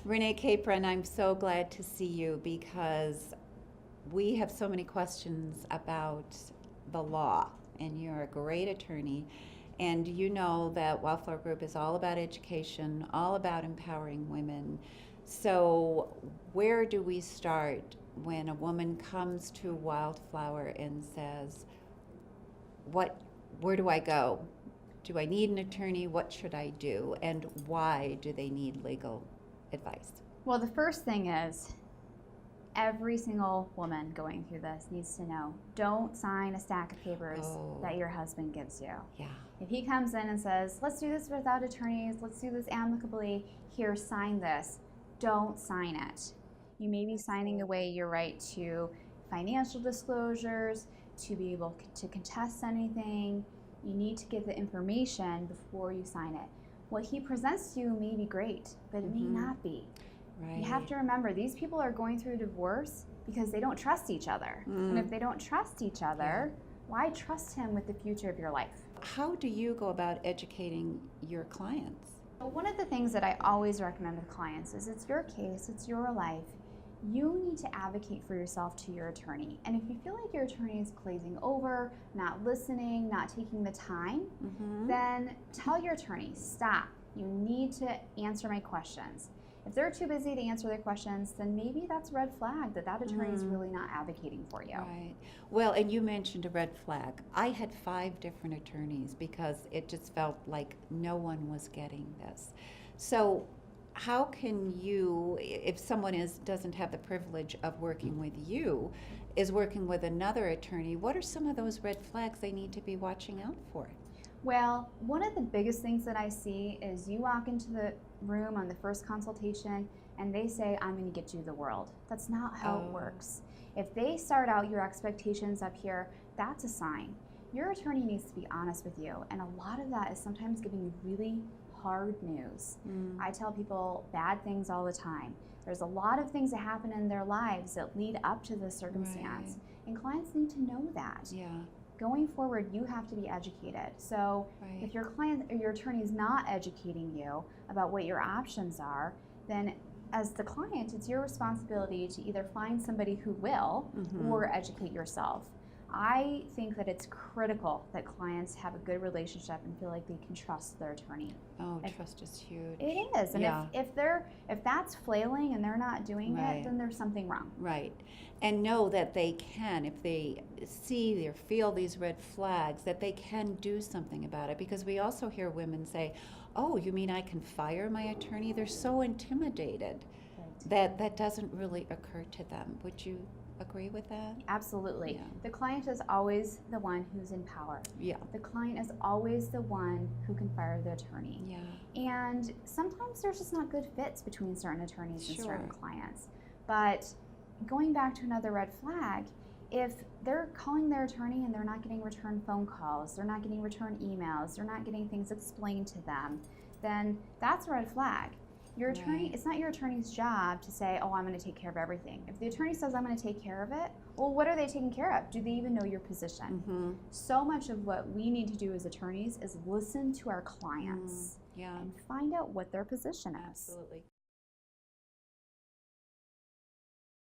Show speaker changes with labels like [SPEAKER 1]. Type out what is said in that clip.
[SPEAKER 1] Rene Capron, I'm so glad to see you because we have so many questions about the law, and you're a great attorney. And you know that Wildflower Group is all about education, all about empowering women. So, where do we start when a woman comes to Wildflower and says, "What? Where do I go? Do I need an attorney? What should I do? And why do they need legal advice?"
[SPEAKER 2] Well, the first thing is every single woman going through this needs to know, don't sign a stack of papers that your husband gives you.
[SPEAKER 1] Yeah.
[SPEAKER 2] If he comes in and says, let's do this without attorneys, let's do this amicably, here, sign this, don't sign it. You may be signing away your right to financial disclosures, to be able to contest anything. You need to get the information before you sign it. What he presents to you may be great, but it may not be.
[SPEAKER 1] Right.
[SPEAKER 2] You have to remember, these people are going through a divorce because they don't trust each other. And if they don't trust each other, why trust him with the future of your life?
[SPEAKER 1] How do you go about educating your clients?
[SPEAKER 2] One of the things that I always recommend with clients is it's your case, it's your life. You need to advocate for yourself to your attorney. And if you feel like your attorney is glazing over, not listening, not taking the time, then tell your attorney, stop. You need to answer my questions. If they're too busy to answer their questions, then maybe that's a red flag that attorney is really not advocating for you.
[SPEAKER 1] Right. Well, and you mentioned a red flag. I had 5 different attorneys because it just felt like no one was getting this. So how can you, if someone doesn't have the privilege of working with you, is working with another attorney, what are some of those red flags they need to be watching out for?
[SPEAKER 2] Well, one of the biggest things that I see is you walk into the room on the first consultation and they say, I'm going to get you the world. That's not how it works. If they start out your expectations up here, that's a sign. Your attorney needs to be honest with you, and a lot of that is sometimes giving you really hard news. I tell people bad things all the time. There's a lot of things that happen in their lives that lead up to this circumstance, and clients need to know that.
[SPEAKER 1] Yeah.
[SPEAKER 2] Going forward, you have to be educated. So if your client or your attorney is not educating you about what your options are, then as the client, it's your responsibility to either find somebody who will or educate yourself. I think that it's critical that clients have a good relationship and feel like they can trust their attorney.
[SPEAKER 1] Oh, trust is huge.
[SPEAKER 2] It is, and if that's flailing and they're not doing it, then there's something wrong.
[SPEAKER 1] Right, and know that they can, if they see or feel these red flags, that they can do something about it. Because we also hear women say, "Oh, you mean I can fire my attorney?" They're so intimidated that doesn't really occur to them. Would you agree with that?
[SPEAKER 2] Absolutely.
[SPEAKER 1] Yeah.
[SPEAKER 2] The client is always the one who's in power.
[SPEAKER 1] Yeah.
[SPEAKER 2] The client is always the one who can fire the attorney.
[SPEAKER 1] Yeah.
[SPEAKER 2] And sometimes there's just not good fits between certain attorneys and certain clients. But going back to another red flag, if they're calling their attorney and they're not getting return phone calls, they're not getting return emails, they're not getting things explained to them, then that's a red flag. Your attorney, it's not your attorney's job to say, oh, I'm going to take care of everything. If the attorney says, I'm going to take care of it, well, what are they taking care of? Do they even know your position? So much of what we need to do as attorneys is listen to our clients and find out what their position is.
[SPEAKER 1] Absolutely.